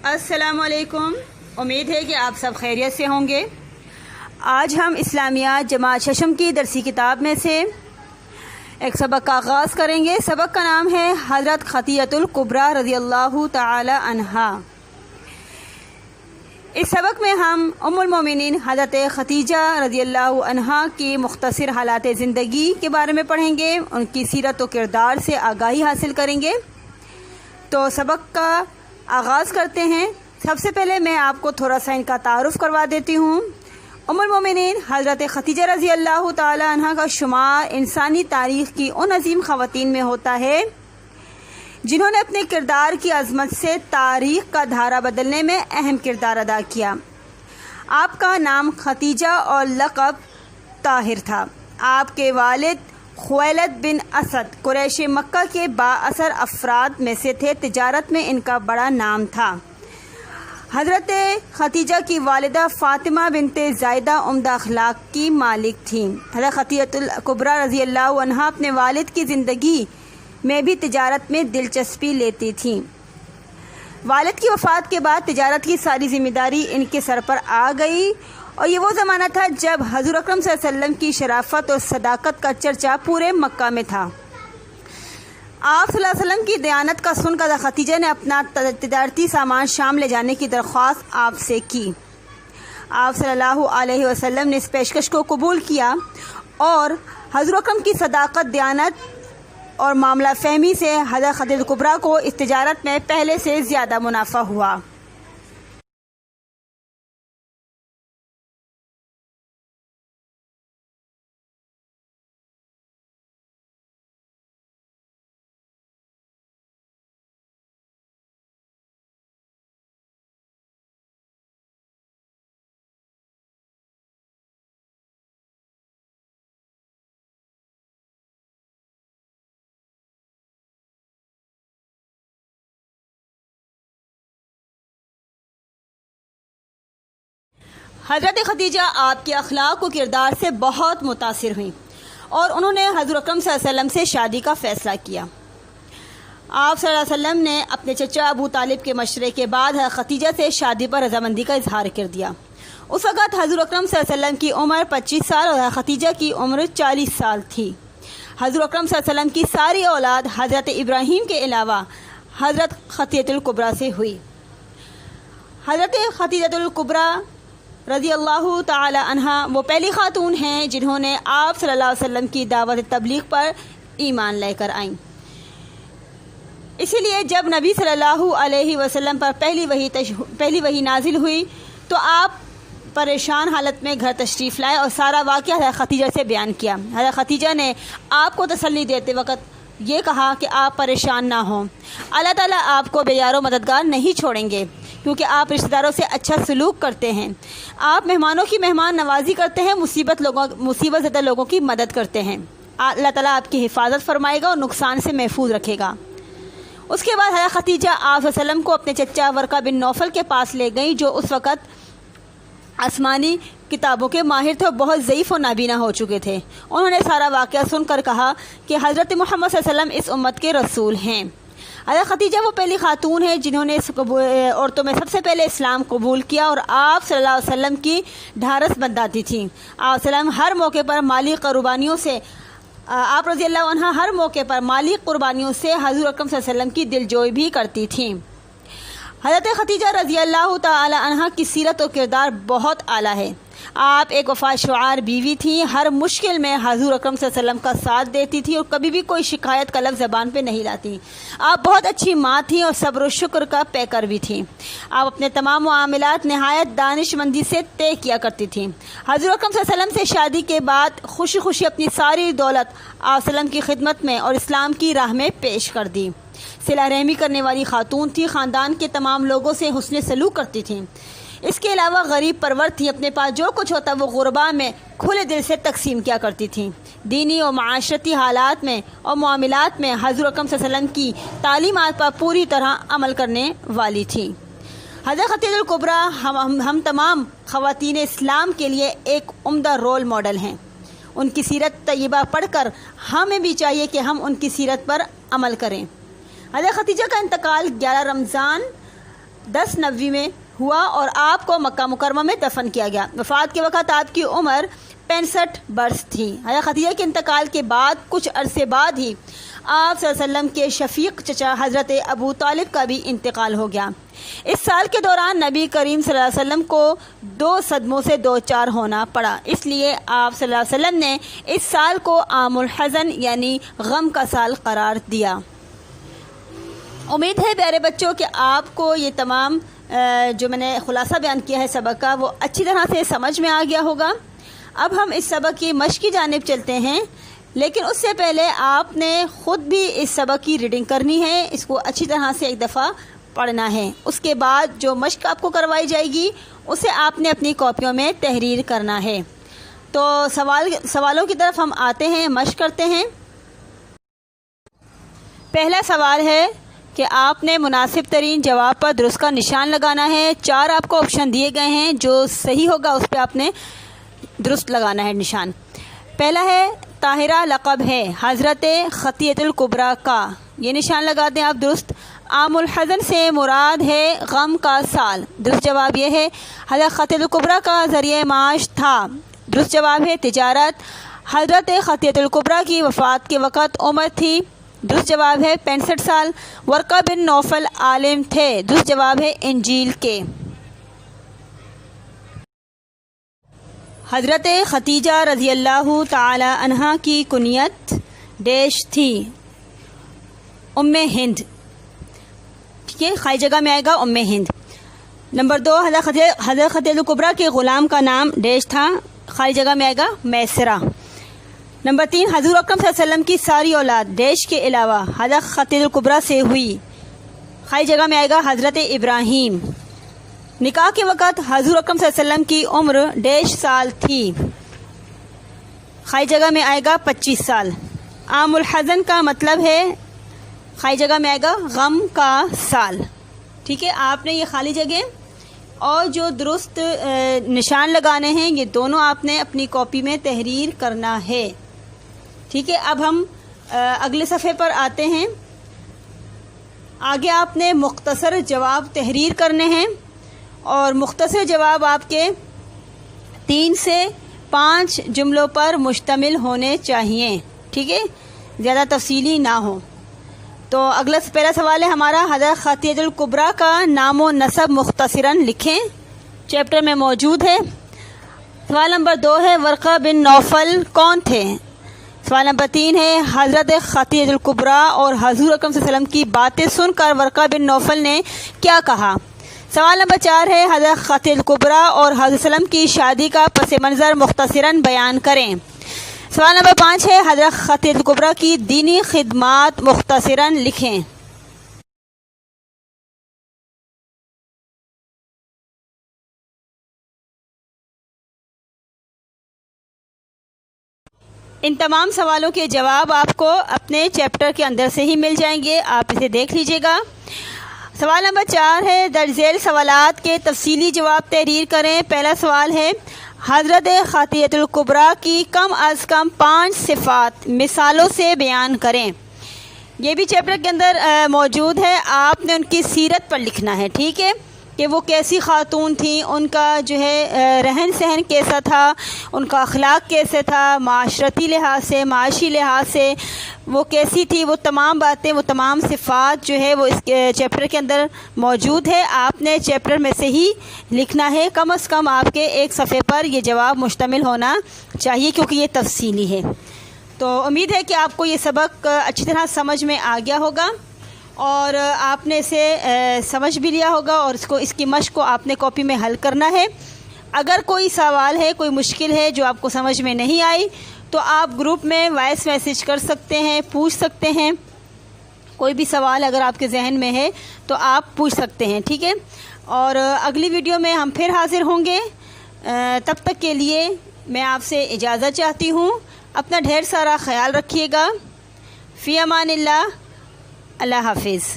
السلام علیکم، امید ہے کہ آپ سب خیریت سے ہوں گے۔ آج ہم اسلامیات جماعت ششم کی درسی کتاب میں سے ایک سبق کا آغاز کریں گے۔ سبق کا نام ہے حضرت خدیجۃ الکبریٰ رضی اللہ تعالی عنہا۔ اس سبق میں ہم ام المومنین حضرت خدیجہ رضی اللہ عنہا کی مختصر حالات زندگی کے بارے میں پڑھیں گے، ان کی سیرت و کردار سے آگاہی حاصل کریں گے۔ تو سبق کا آغاز کرتے ہیں۔ سب سے پہلے میں آپ کو تھوڑا سا ان کا تعارف کروا دیتی ہوں۔ ام المومنین حضرت خدیجہ رضی اللہ تعالی عنہا کا شمار انسانی تاریخ کی ان عظیم خواتین میں ہوتا ہے جنہوں نے اپنے کردار کی عظمت سے تاریخ کا دھارا بدلنے میں اہم کردار ادا کیا۔ آپ کا نام خدیجہ اور لقب طاہر تھا۔ آپ کے والد خویلد بن اسد قریش مکہ کے با اثر افراد میں سے تھے۔ تجارت میں ان کا بڑا نام تھا۔ حضرت خدیجہ کی والدہ فاطمہ بنت زائدہ عمدہ اخلاق کی مالک تھیں۔ حضرت خدیجۃ الکبریٰ رضی اللہ عنہا اپنے والد کی زندگی میں بھی تجارت میں دلچسپی لیتی تھیں۔ والد کی وفات کے بعد تجارت کی ساری ذمہ داری ان کے سر پر آ گئی، اور یہ وہ زمانہ تھا جب حضور اکرم صلی اللہ علیہ وسلم کی شرافت اور صداقت کا چرچا پورے مکہ میں تھا۔ آپ صلی اللہ علیہ وسلم کی دیانت کا سن کر خدیجہ نے اپنا تجارتی سامان شام لے جانے کی درخواست آپ سے کی۔ آپ صلی اللہ علیہ وسلم نے اس پیشکش کو قبول کیا، اور حضور اکرم کی صداقت، دیانت اور معاملہ فہمی سے حضرت خدیجہ کبریٰ کو اس تجارت میں پہلے سے زیادہ منافع ہوا۔ حضرت خدیجہ آپ کے اخلاق و کردار سے بہت متاثر ہوئیں، اور انہوں نے حضور اکرم صلی اللہ علیہ وسلم سے شادی کا فیصلہ کیا۔ آپ صلی اللہ علیہ وسلم نے اپنے چچا ابو طالب کے مشورے کے بعد حضرت خدیجہ سے شادی پر رضامندی کا اظہار کر دیا۔ اس وقت حضور اکرم صلی اللہ علیہ وسلم کی عمر 25 سال اور حضرت خدیجہ کی عمر 40 سال تھی۔ حضور اکرم صلی اللہ علیہ وسلم کی ساری اولاد حضرت ابراہیم کے علاوہ حضرت خدیجہ الکبریٰ سے ہوئی۔ حضرت خدیجہ الکبریٰ رضی اللہ تعالی عنہا وہ پہلی خاتون ہیں جنہوں نے آپ صلی اللہ علیہ وسلم کی دعوت تبلیغ پر ایمان لے کر آئیں۔ اسی لیے جب نبی صلی اللہ علیہ وسلم پر پہلی وحی نازل ہوئی تو آپ پریشان حالت میں گھر تشریف لائے اور سارا واقعہ حضرت خدیجہ سے بیان کیا۔ حضرت خدیجہ نے آپ کو تسلی دیتے وقت یہ کہا کہ آپ پریشان نہ ہوں، اللہ تعالیٰ آپ کو بے یار و مددگار نہیں چھوڑیں گے، کیونکہ آپ رشتہ داروں سے اچھا سلوک کرتے ہیں، آپ مہمانوں کی مہمان نوازی کرتے ہیں، مصیبت زدہ لوگوں کی مدد کرتے ہیں۔ اللہ تعالیٰ آپ کی حفاظت فرمائے گا اور نقصان سے محفوظ رکھے گا۔ اس کے بعد حضرت خدیجہ آپ صلی اللہ علیہ وسلم کو اپنے چچا ورقہ بن نوفل کے پاس لے گئیں، جو اس وقت آسمانی کتابوں کے ماہر تھے اور بہت ضعیف و نابینا ہو چکے تھے۔ انہوں نے سارا واقعہ سن کر کہا کہ حضرت محمد صلی اللہ علیہ وسلم اس امت کے رسول ہیں۔ حضرت خدیجہ وہ پہلی خاتون ہے جنہوں نے عورتوں میں سب سے پہلے اسلام قبول کیا، اور آپ صلی اللہ علیہ وسلم کی ڈھارس بنداتی تھیں۔ آپ صلی اللہ علیہ وسلم ہر موقع پر مالی قربانیوں سے آپ رضی اللہ عنہ ہر موقع پر مالی قربانیوں سے حضور اکرم صلی اللہ علیہ وسلم کی دلجوئی بھی کرتی تھیں۔ حضرت خدیجہ رضی اللہ تعالی عنہ کی سیرت و کردار بہت اعلیٰ ہے۔ آپ ایک وفا شعار بیوی تھیں، ہر مشکل میں حضور اکرم صلی اللہ علیہ وسلم کا ساتھ دیتی تھی اور کبھی بھی کوئی شکایت کا لفظ زبان پہ نہیں لاتی۔ آپ بہت اچھی ماں تھیں اور صبر و شکر کا پیکر بھی تھیں۔ آپ اپنے تمام معاملات نہایت دانش مندی سے طے کیا کرتی تھیں۔ حضور اکرم صلی اللہ علیہ وسلم سے شادی کے بعد خوشی خوشی اپنی ساری دولت آپ صلی اللہ علیہ وسلم کی خدمت میں اور اسلام کی راہ میں پیش کر دی۔ صلہ رحمی کرنے والی خاتون تھی، خاندان کے تمام لوگوں سے حسن سلوک کرتی تھیں۔ اس کے علاوہ غریب پرور تھی، اپنے پاس جو کچھ ہوتا وہ غرباء میں کھلے دل سے تقسیم کیا کرتی تھیں۔ دینی اور معاشرتی حالات میں اور معاملات میں حضور اکرم صلی اللہ علیہ وسلم کی تعلیمات پر پوری طرح عمل کرنے والی تھیں۔ حضرت خدیجہ الکبریٰ ہم تمام خواتین اسلام کے لیے ایک عمدہ رول ماڈل ہیں۔ ان کی سیرت طیبہ پڑھ کر ہمیں بھی چاہیے کہ ہم ان کی سیرت پر عمل کریں۔ حضرت خدیجہ کا انتقال 11 رمضان 10 نوی میں ہوا اور آپ کو مکہ مکرمہ میں دفن کیا گیا۔ وفات کے وقت آپ کی عمر 65 برس تھی۔ حضرت خدیجہ کے انتقال کے بعد کچھ عرصے بعد ہی آپ صلی اللہ علیہ وسلم کے شفیق چچا حضرت ابو طالب کا بھی انتقال ہو گیا۔ اس سال کے دوران نبی کریم صلی اللہ علیہ وسلم کو 2 صدموں سے دوچار ہونا پڑا، اس لیے آپ صلی اللہ علیہ وسلم نے اس سال کو عام الحزن یعنی غم کا سال قرار دیا۔ امید ہے پیارے بچوں کہ آپ کو یہ تمام جو میں نے خلاصہ بیان کیا ہے سبق کا وہ اچھی طرح سے سمجھ میں آ گیا ہوگا۔ اب ہم اس سبق کی مشق کی جانب چلتے ہیں، لیکن اس سے پہلے آپ نے خود بھی اس سبق کی ریڈنگ کرنی ہے، اس کو اچھی طرح سے ایک دفعہ پڑھنا ہے۔ اس کے بعد جو مشق آپ کو کروائی جائے گی اسے آپ نے اپنی کاپیوں میں تحریر کرنا ہے۔ تو سوالوں کی طرف ہم آتے ہیں، مشق کرتے ہیں۔ پہلا سوال ہے کہ آپ نے مناسب ترین جواب پر درست کا نشان لگانا ہے۔ 4 آپ کو آپشن دیے گئے ہیں، جو صحیح ہوگا اس پہ آپ نے درست لگانا ہے نشان۔ پہلا ہے طاہرہ لقب ہے حضرت خطیۃ الکبریٰ کا، یہ نشان لگا دیں آپ درست۔ عام الحزن سے مراد ہے غم کا سال، درست جواب یہ ہے۔ حضرت خطیۃ الکبریٰ کا ذریعہ معاش تھا، درست جواب ہے تجارت۔ حضرت خطیۃ الکبریٰ کی وفات کے وقت عمر تھی، درست جواب ہے 65 سال۔ ورقہ بن نوفل عالم تھے، درست جواب ہے انجیل کے۔ حضرت خدیجہ رضی اللہ تعالی عنہا کی کنیت ڈیش تھی، ام ہند، ٹھیک ہے، خالی جگہ میں آئے گا ام ہند۔ نمبر 2 حضرت خطیۃ الکبریٰ کے غلام کا نام ڈیش تھا، خالی جگہ میں آئے گا میسرہ۔ نمبر 3 حضور اکرم صلی اللہ علیہ وسلم کی ساری اولاد ڈیش کے علاوہ حضرت خطیۃ الکبریٰ سے ہوئی، خالی جگہ میں آئے گا حضرت ابراہیم۔ نکاح کے وقت حضور اکرم صلی اللہ علیہ وسلم کی عمر ڈیش سال تھی، خالی جگہ میں آئے گا 25 سال۔ عام الحزن کا مطلب ہے، خالی جگہ میں آئے گا غم کا سال، ٹھیک ہے۔ آپ نے یہ خالی جگہ اور جو درست نشان لگانے ہیں یہ دونوں آپ نے اپنی کاپی میں تحریر کرنا ہے، ٹھیک ہے۔ اب ہم اگلے صفحے پر آتے ہیں۔ آگے آپ نے مختصر جواب تحریر کرنے ہیں اور مختصر جواب آپ کے 3 سے 5 جملوں پر مشتمل ہونے چاہیے، ٹھیک ہے، زیادہ تفصیلی نہ ہو۔ تو پہلا سوال ہے ہمارا، حضرت خطیۃ الکبریٰ کا نام و نسب مختصراً لکھیں، چیپٹر میں موجود ہے۔ سوال نمبر 2 ہے ورقہ بن نوفل کون تھے؟ سوال نمبر 3 ہے حضرت خطیۃ الکبریٰ اور حضور اکرم صلی اللہ علیہ وسلم کی باتیں سن کر ورقہ بن نوفل نے کیا کہا؟ سوال نمبر 4 ہے حضرت خطیۃ الکبریٰ اور حضرت وسلم کی شادی کا پس منظر مختصراً بیان کریں۔ سوال نمبر 5 ہے حضرت خطیۃ الکبریٰ کی دینی خدمات مختصراً لکھیں۔ ان تمام سوالوں کے جواب آپ کو اپنے چیپٹر کے اندر سے ہی مل جائیں گے، آپ اسے دیکھ لیجئے گا۔ سوال نمبر 4 ہے درج ذیل سوالات کے تفصیلی جواب تحریر کریں۔ پہلا سوال ہے حضرت خطیۃ الکبریٰ کی کم از کم 5 صفات مثالوں سے بیان کریں۔ یہ بھی چیپٹر کے اندر موجود ہے، آپ نے ان کی سیرت پر لکھنا ہے، ٹھیک ہے، کہ وہ کیسی خاتون تھیں، ان کا جو ہے رہن سہن کیسا تھا، ان کا اخلاق کیسے تھا، معاشرتی لحاظ سے، معاشی لحاظ سے وہ کیسی تھی، وہ تمام باتیں، وہ تمام صفات جو ہے وہ اس چیپٹر کے اندر موجود ہے۔ آپ نے چیپٹر میں سے ہی لکھنا ہے، کم از کم آپ کے ایک صفحے پر یہ جواب مشتمل ہونا چاہیے کیونکہ یہ تفصیلی ہے۔ تو امید ہے کہ آپ کو یہ سبق اچھی طرح سمجھ میں آ گیا ہوگا اور آپ نے اسے سمجھ بھی لیا ہوگا اور اس کی مشق کو آپ نے کاپی میں حل کرنا ہے۔ اگر کوئی سوال ہے، کوئی مشکل ہے جو آپ کو سمجھ میں نہیں آئی تو آپ گروپ میں وائس میسیج کر سکتے ہیں، پوچھ سکتے ہیں، کوئی بھی سوال اگر آپ کے ذہن میں ہے تو آپ پوچھ سکتے ہیں، ٹھیک ہے۔ اور اگلی ویڈیو میں ہم پھر حاضر ہوں گے، تب تک کے لیے میں آپ سے اجازت چاہتی ہوں۔ اپنا ڈھیر سارا خیال رکھیے گا۔ فی امان اللہ، اللہ حافظ۔